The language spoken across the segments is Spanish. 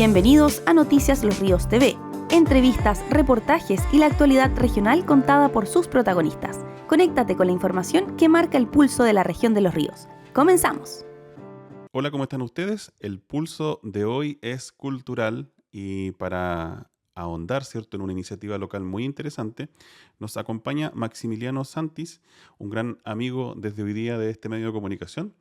Bienvenidos a Noticias Los Ríos TV, entrevistas, reportajes y la actualidad regional contada por sus protagonistas. Conéctate con la información que marca el pulso de la región de Los Ríos. ¡Comenzamos! Hola, ¿cómo están ustedes? El pulso de hoy es cultural y para ahondar, ¿cierto?, en una iniciativa local muy interesante, nos acompaña Maximiliano Santis, un gran amigo desde hoy día de este medio de comunicación,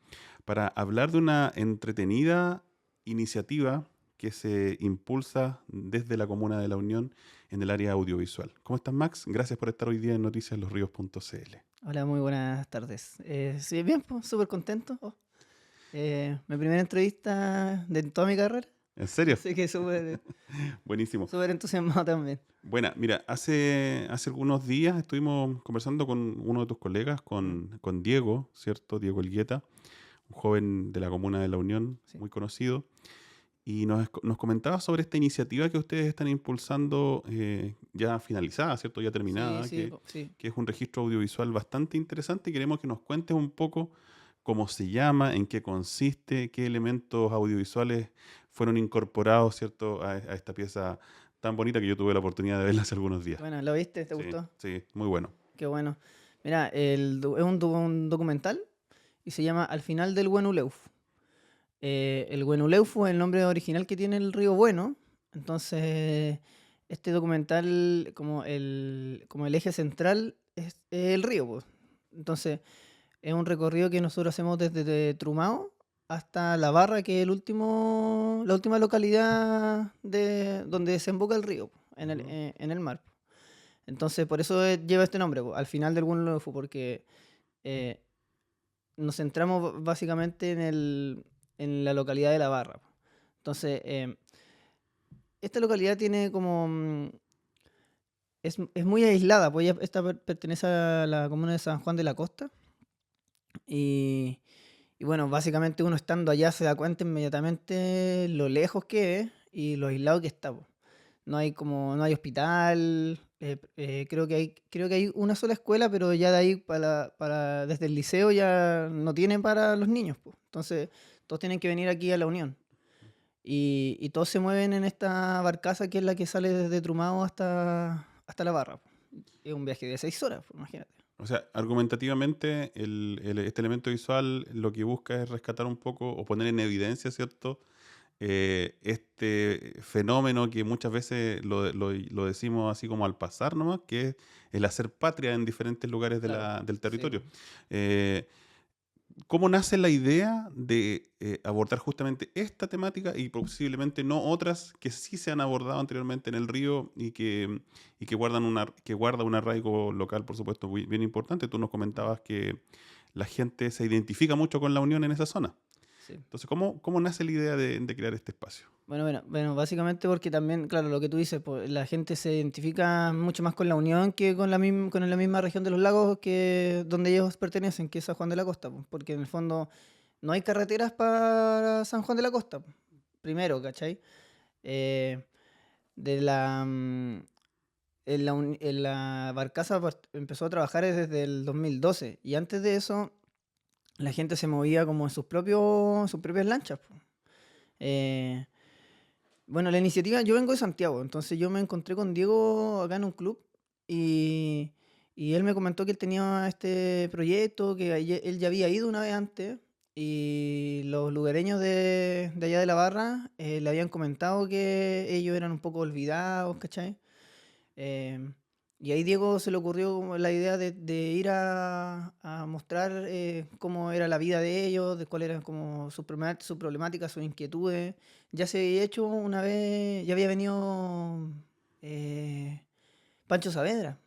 para hablar de una entretenida iniciativa que se impulsa desde la Comuna de La Unión en el área audiovisual. ¿Cómo estás, Max? Gracias por estar hoy día en noticiaslosrios.cl. Hola, muy buenas tardes. Sí, bien, pues, súper contento. Mi primera entrevista de toda mi carrera, ¿En serio? así que súper Buenísimo. súper entusiasmado también. Bueno, mira, hace algunos días estuvimos conversando con uno de tus colegas, con Diego, ¿cierto? Diego Elgueta, un joven de la Comuna de La Unión, Sí. muy conocido, y nos comentaba sobre esta iniciativa que ustedes están impulsando ya finalizada, ¿cierto? Ya terminada, Sí, sí. que es un registro audiovisual bastante interesante y queremos que nos cuentes un poco cómo se llama, en qué consiste, qué elementos audiovisuales fueron incorporados, ¿cierto?, a esta pieza tan bonita que yo tuve la oportunidad de verla hace algunos días. Bueno, ¿lo viste? ¿Te Sí, gustó? sí, muy bueno. Qué bueno. Mira, es un documental y se llama Al final del Huenuleuf. El Huenuleuf fue el nombre original que tiene el río Bueno. Entonces, este documental, como el eje central, es el río, pues. Entonces, es un recorrido que nosotros hacemos desde Trumao hasta La Barra, que es la última localidad de donde desemboca el río, po, Ujú. en el mar, po. Entonces, por eso lleva este nombre, po, al final del Huenulefu, porque eh, nos centramos básicamente en la localidad de La Barra, po. Entonces, esta localidad tiene como... es muy aislada, pues esta pertenece a la comuna de San Juan de la Costa. Y, y bueno, básicamente uno estando allá se da cuenta inmediatamente lo lejos que es y lo aislado que está, po. No hay hospital, creo que hay una sola escuela, pero ya de ahí desde el liceo ya no tienen para los niños, po. Entonces todos tienen que venir aquí a La Unión. Y todos se mueven en esta barcaza que es la que sale desde Trumao hasta La Barra, po. Es un viaje de 6 horas, po, imagínate. O sea, argumentativamente, este elemento visual lo que busca es rescatar un poco o poner en evidencia, ¿cierto?, este fenómeno que muchas veces lo decimos así como al pasar nomás, que es el hacer patria en diferentes lugares Claro, del sí, territorio. po. Eh, ¿Cómo nace la idea de abordar justamente esta temática y posiblemente no otras que sí se han abordado anteriormente en el río y que guarda un arraigo local, por supuesto, bien importante? Tú nos comentabas que la gente se identifica mucho con La Unión en esa zona. Sí. Entonces, ¿cómo nace la idea de crear este espacio? Bueno, básicamente porque también, claro, lo que tú dices, pues, la gente se identifica mucho más con La Unión que con la misma región de los lagos que donde ellos pertenecen, que es San Juan de la Costa, pues, porque en el fondo no hay carreteras para San Juan de la Costa, pues, primero, ¿cachai? Eh, de la, mm, en la barcaza empezó a trabajar desde el 2012 y antes de eso la gente se movía como en sus propias lanchas, pues. Eh, Bueno, la iniciativa, yo vengo de Santiago, entonces yo me encontré con Diego acá en un club y, y él me comentó que él tenía este proyecto, que él ya había ido una vez antes y los lugareños de allá de la Barra le habían comentado que ellos eran un poco olvidados, ¿cachai? Eh, y ahí Diego se le ocurrió como la idea de ir a mostrar cómo era la vida de ellos, de cuál eran como sus problemáticas, sus inquietudes. Ya se había hecho una vez, ya había venido eh, Pancho Saavedra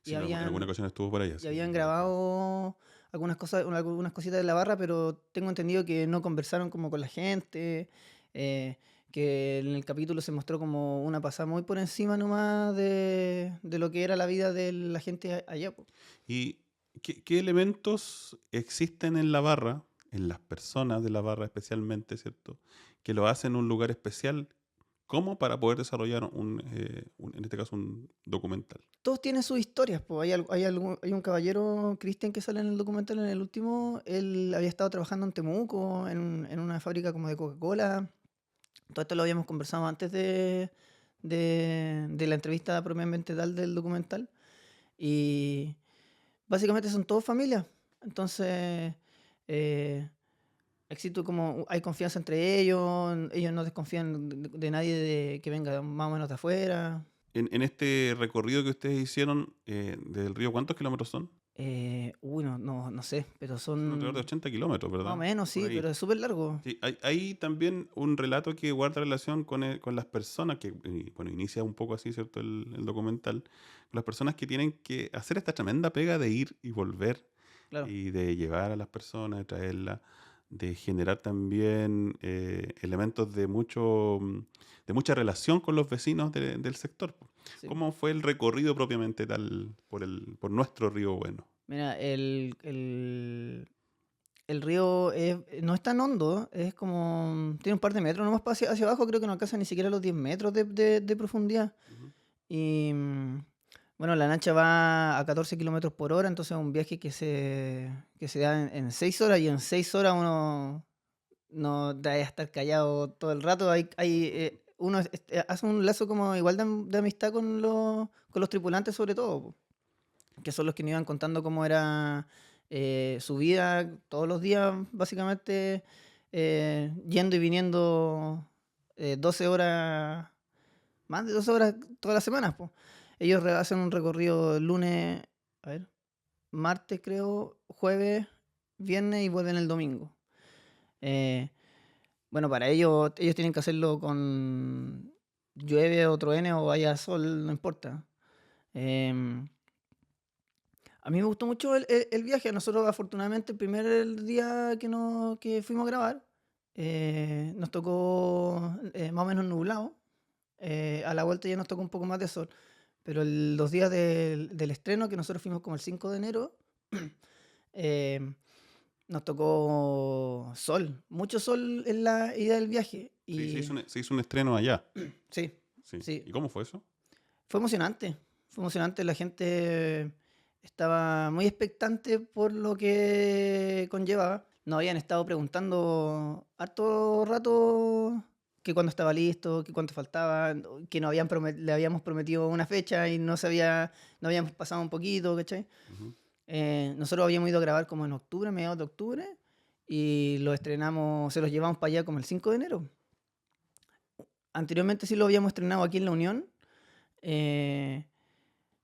y Sí, en alguna ocasión estuvo por allá, y sí, habían lo recuerdo. grabado algunas cositas de la barra, pero tengo entendido que no conversaron como con la gente, eh, que en el capítulo se mostró como una pasada muy por encima nomás de lo que era la vida de la gente allá, po. ¿Y qué elementos existen en la barra, en las personas de la barra especialmente, ¿cierto?, que lo hacen un lugar especial como para poder desarrollar en este caso, un documental? Todos tienen sus historias, po. Hay un caballero, Cristian, que sale en el documental en el último. Él había estado trabajando en Temuco, en una fábrica como de Coca-Cola. Todo esto lo habíamos conversado antes de la entrevista propiamente tal del documental. Y básicamente son todos familias. Entonces, eh, existe como, hay confianza entre ellos no desconfían de nadie que venga más o menos de afuera. En este recorrido que ustedes hicieron desde el río, ¿cuántos kilómetros son? No sé, pero Son alrededor de son 80 kilómetros, más o ¿verdad? menos, Por sí, ahí. pero es súper largo. Sí, hay también un relato que guarda relación con las personas, que bueno, inicia un poco así, ¿cierto? El documental, con las personas que tienen que hacer esta tremenda pega de ir y volver Claro, y de llevar a las personas, de traerlas, de generar también elementos de mucha relación con los vecinos del sector. sí. ¿Cómo fue el recorrido propiamente tal por nuestro Río Bueno? Mira, el río no es tan hondo, es como, tiene un par de metros nomás hacia abajo, creo que no alcanza ni siquiera los 10 metros de profundidad. Ujú. Y bueno, la lancha va a 14 kilómetros por hora, entonces es un viaje que se da en 6 horas y en 6 horas uno no da a estar callado todo el rato. Uno hace un lazo como igual de amistad con los tripulantes sobre todo, po, que son los que nos iban contando cómo era su vida todos los días, básicamente yendo y viniendo 12 horas, más de 12 horas todas las semanas, po. Ellos hacen un recorrido el lunes, a ver, martes creo, jueves, viernes y vuelven el domingo. Eh, bueno, para ellos tienen que hacerlo con llueve o truene o vaya sol, no importa. Em, a mí me gustó mucho el viaje. Nosotros, afortunadamente, el primer día que fuimos a grabar, nos tocó más o menos nublado. A la vuelta ya nos tocó un poco más de sol. Pero los días del estreno, que nosotros fuimos como el 5 de enero, eh, nos tocó sol, mucho sol en la ida del viaje. Sí, Y se hizo un estreno allá. sí, Sí. sí, ¿Y cómo fue eso? fue emocionante. Fue emocionante. La gente estaba muy expectante por lo que conllevaba. Nos habían estado preguntando harto rato que cuándo estaba listo, que cuánto faltaba, que le habíamos prometido una fecha y no habíamos pasado un poquito, ¿cachai? Ujú. Nosotros habíamos ido a grabar como en octubre, mediados de octubre, y lo estrenamos, se los llevamos para allá como el 5 de enero. Anteriormente sí lo habíamos estrenado aquí en La Unión, eh,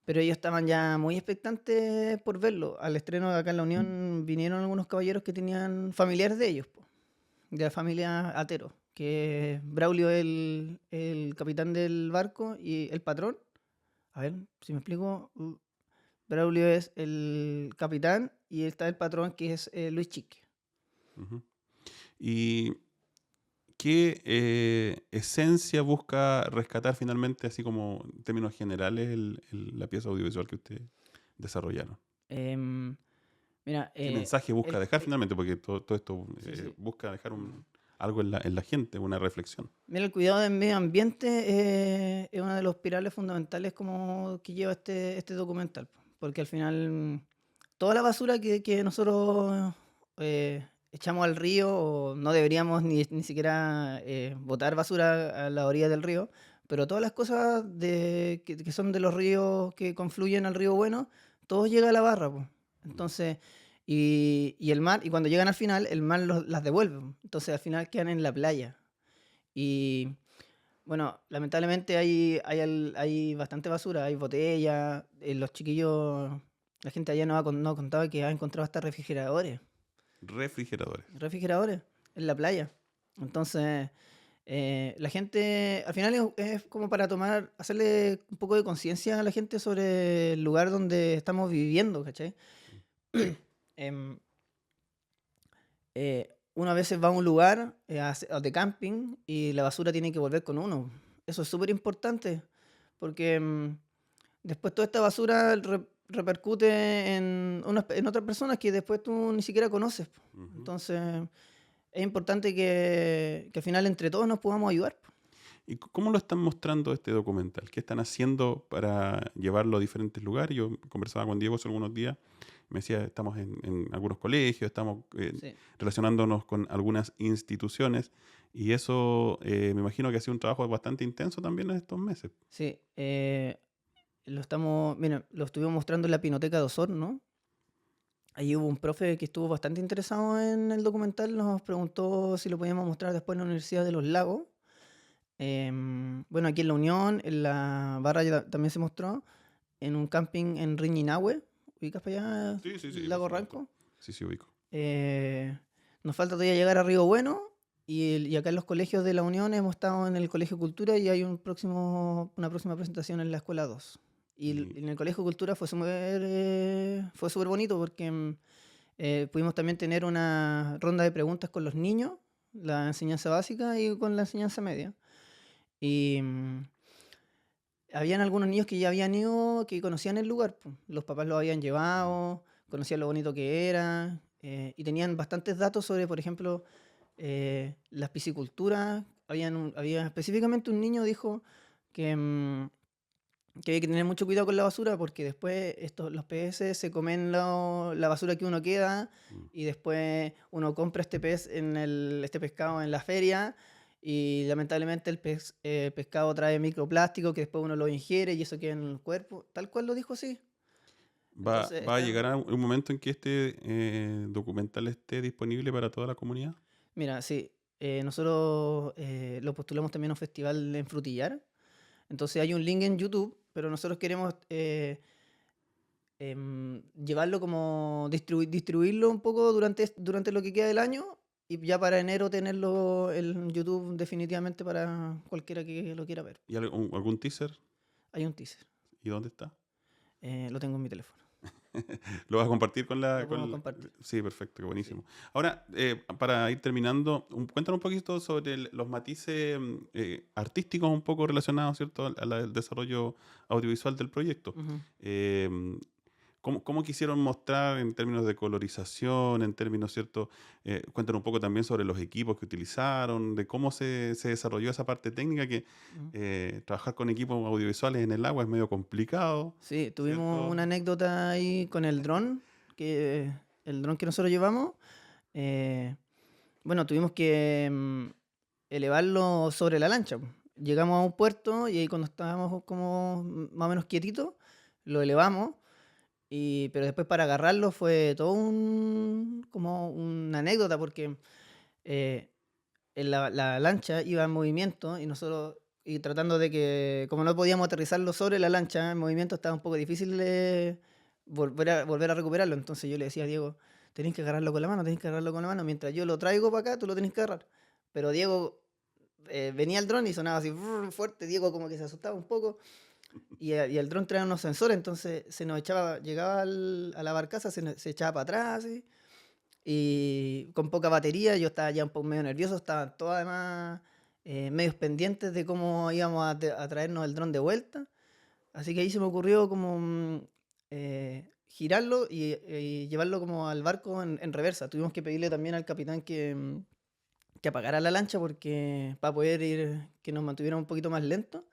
pero ellos estaban ya muy expectantes por verlo. Al estreno de acá en La Unión vinieron algunos caballeros que tenían familiares de ellos, po, de la familia Atero, que es Braulio el capitán del barco y el patrón. A ver si me explico. Braulio es el capitán y está el patrón que es Luis Chique. Ujú. ¿Y qué esencia busca rescatar finalmente, así como en términos generales, la pieza audiovisual que ustedes desarrollaron? Em, Mira, ¿Qué mensaje busca dejar finalmente? Porque todo esto sí, sí. busca dejar algo en la gente, una reflexión. Mira, el cuidado del medio ambiente es uno de los pilares fundamentales como que lleva este documental, po, porque al final toda la basura que nosotros echamos al río, o no deberíamos ni siquiera botar basura a la orilla del río, pero todas las cosas que son de los ríos que confluyen al río Bueno, todo llega a la barra, po. Entonces, y el mar, y cuando llegan al final, el mar las devuelve, po. Entonces al final quedan en la playa. Y bueno, lamentablemente hay bastante basura, hay botellas, los chiquillos, la gente allá nos contaba que ha encontrado hasta Refrigeradores. refrigeradores en la playa. Entonces, la gente, al final es como para hacerle un poco de conciencia a la gente sobre el lugar donde estamos viviendo, ¿cachai? Em, Uno a veces va a un lugar de camping y la basura tiene que volver con uno. Eso es súper importante porque después toda esta basura repercute en otras personas que después tú ni siquiera conoces, po. Ujú. Entonces es importante que al final entre todos nos podamos ayudar, po. ¿Y cómo lo están mostrando este documental? ¿Qué están haciendo para llevarlo a diferentes lugares? Yo conversaba con Diego hace algunos días, me decía, estamos en algunos colegios, estamos Sí. relacionándonos con algunas instituciones. Y eso me imagino que ha sido un trabajo bastante intenso también en estos meses. Sí, mira, lo estuvimos mostrando en la Pinoteca de Osorno. Ahí hubo un profe que estuvo bastante interesado en el documental, nos preguntó si lo podíamos mostrar después en la Universidad de los Lagos. Bueno, aquí en La Unión, en la Barra también se mostró, en un camping en Riñinahue, ubicas para allá, Sí, sí, sí, por Lago supuesto. Ranco. Sí, sí, ubico. Nos falta todavía llegar a Río Bueno y acá en los colegios de La Unión hemos estado en el Colegio Cultura y hay una próxima presentación en la Escuela 2. Y- En el Colegio Cultura fue súper bonito porque pudimos también tener una ronda de preguntas con los niños, la enseñanza básica y con la enseñanza media. Y habían algunos niños que ya habían ido, que conocían el lugar, po. Los papás los habían llevado, conocían lo bonito que era, y tenían bastantes datos sobre, por ejemplo, las pisciculturas. Había específicamente un niño dijo que, que había que tener mucho cuidado con la basura porque después los peces se comen la basura que uno queda mm. y después uno compra este pescado en la feria y lamentablemente el pescado trae microplástico que después uno lo ingiere y eso queda en el cuerpo. Tal cual lo dijo así. Entonces Va a llegar a un momento en que este documental esté disponible para toda la comunidad? Mira, sí, nosotros lo postulamos también a un festival en Frutillar. Entonces hay un link en YouTube, pero nosotros queremos llevarlo como distribuirlo un poco durante lo que queda del año y ya para enero tenerlo en YouTube definitivamente para cualquiera que lo quiera ver. ¿Y algún teaser? Hay un teaser, ¿Y dónde está? lo tengo en mi teléfono, ¿Lo vas a compartir con lo podemos compartir. Sí, perfecto, qué Sí. buenísimo. Ahora, para ir terminando, cuéntanos un poquito sobre los matices artísticos un poco relacionados, ¿cierto?, al desarrollo audiovisual del proyecto. Ujú. Eh, ¿Cómo quisieron mostrar en términos de colorización, en términos, ¿cierto? Cuéntanos un poco también sobre los equipos que utilizaron, de cómo se desarrolló esa parte técnica, que Ujú. trabajar con equipos audiovisuales en el agua es medio complicado, Sí, tuvimos ¿cierto? una anécdota ahí con el dron, el dron que nosotros llevamos. eh, bueno, tuvimos que elevarlo sobre la lancha, po. Llegamos a un puerto y ahí cuando estábamos como más o menos quietitos, lo elevamos, pero después para agarrarlo fue todo como una anécdota porque eh, la lancha iba en movimiento y nosotros, y tratando de que, como no podíamos aterrizarlo sobre la lancha en movimiento, estaba un poco difícil de volver a recuperarlo. Entonces yo le decía a Diego, tenés que agarrarlo con la mano, tenés que agarrarlo con la mano. Mientras yo lo traigo para acá, tú lo tenés que agarrar. Pero Diego venía el dron y sonaba así fuerte. Diego como que se asustaba un poco. Y el dron traía unos sensores, entonces se nos echaba, llegaba a la barcaza, se echaba para atrás, así, y con poca batería, yo estaba ya un poco medio nervioso, estaban todos además medios pendientes de cómo íbamos a traernos el dron de vuelta. Así que ahí se me ocurrió como girarlo y llevarlo como al barco en reversa. Tuvimos que pedirle también al capitán que apagara la lancha porque para poder ir, que nos mantuviera un poquito más lento.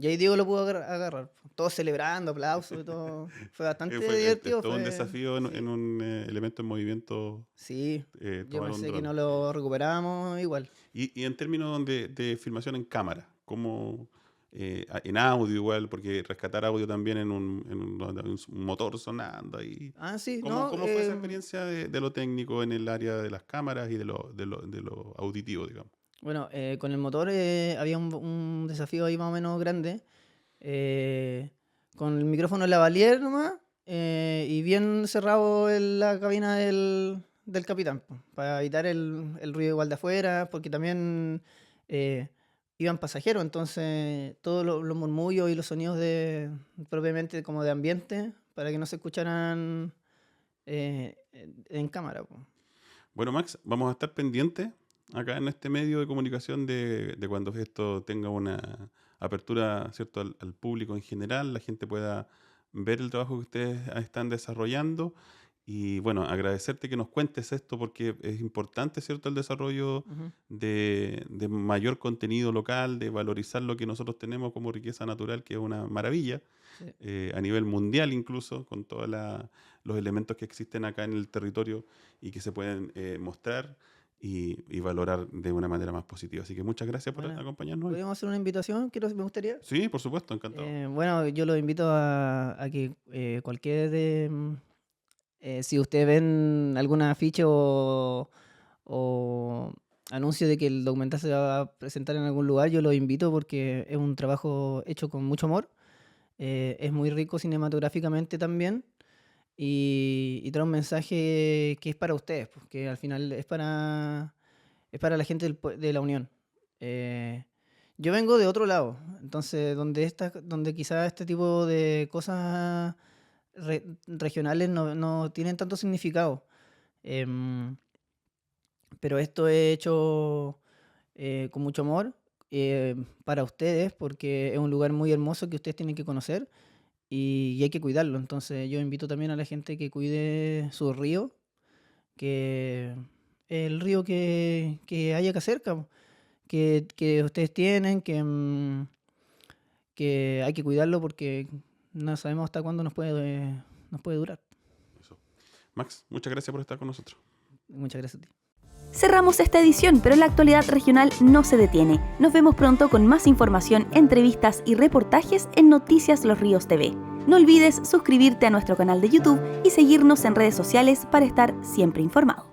Y ahí Diego lo pudo agarrar. Todos celebrando, aplausos y todo. Fue bastante Es divertido. todo un desafío en Sí, un elemento en movimiento, sí. Yo tomar un pensé que no dron. lo recuperábamos igual. Y en términos de filmación en cámara, ¿cómo, en audio igual, porque rescatar audio también un motor sonando ahí? Ah, sí, ¿Cómo, no. cómo fue esa experiencia de lo técnico en el área de las cámaras y de lo auditivo, digamos? Bueno, con el motor había un desafío ahí más o menos grande. eh, con el micrófono en la valier nomás y bien cerrado en la cabina del capitán, po, para evitar el ruido igual de afuera, porque también eh, iban pasajeros, entonces todos los murmullos y los sonidos propiamente como de ambiente, para que no se escucharan en cámara, po. Bueno, Max, vamos a estar pendientes acá en este medio de comunicación de cuando esto tenga una apertura, ¿cierto?, al público en general, la gente pueda ver el trabajo que ustedes están desarrollando. Y bueno, agradecerte que nos cuentes esto porque es importante, ¿cierto?, el desarrollo Ujú. de mayor contenido local, de valorizar lo que nosotros tenemos como riqueza natural, que es una maravilla, Sí. a nivel mundial incluso, con todos los elementos que existen acá en el territorio y que se pueden mostrar. y valorar de una manera más positiva. Así que muchas gracias por Bueno, acompañarnos hoy. ¿podríamos hacer una invitación? Me gustaría. Sí, por supuesto, encantado. Bueno, yo los invito a que cualquier si ustedes ven algún afiche o anuncio de que el documental se va a presentar en algún lugar, yo los invito porque es un trabajo hecho con mucho amor. Es muy rico cinematográficamente también y trae un mensaje que es para ustedes, porque al final es para la gente de la Unión. Yo vengo de otro lado, entonces donde quizás este tipo de cosas regionales no tienen tanto significado. Pero esto es hecho con mucho amor para ustedes, porque es un lugar muy hermoso que ustedes tienen que conocer y hay que cuidarlo. Entonces yo invito también a la gente que cuide su río, que el río que haya acá cerca, que ustedes tienen, que hay que cuidarlo porque no sabemos hasta cuándo nos puede durar. Eso. Max, muchas gracias por estar con nosotros. Muchas gracias a ti. Cerramos esta edición, pero la actualidad regional no se detiene. Nos vemos pronto con más información, entrevistas y reportajes en Noticias Los Ríos TV. No olvides suscribirte a nuestro canal de YouTube y seguirnos en redes sociales para estar siempre informado.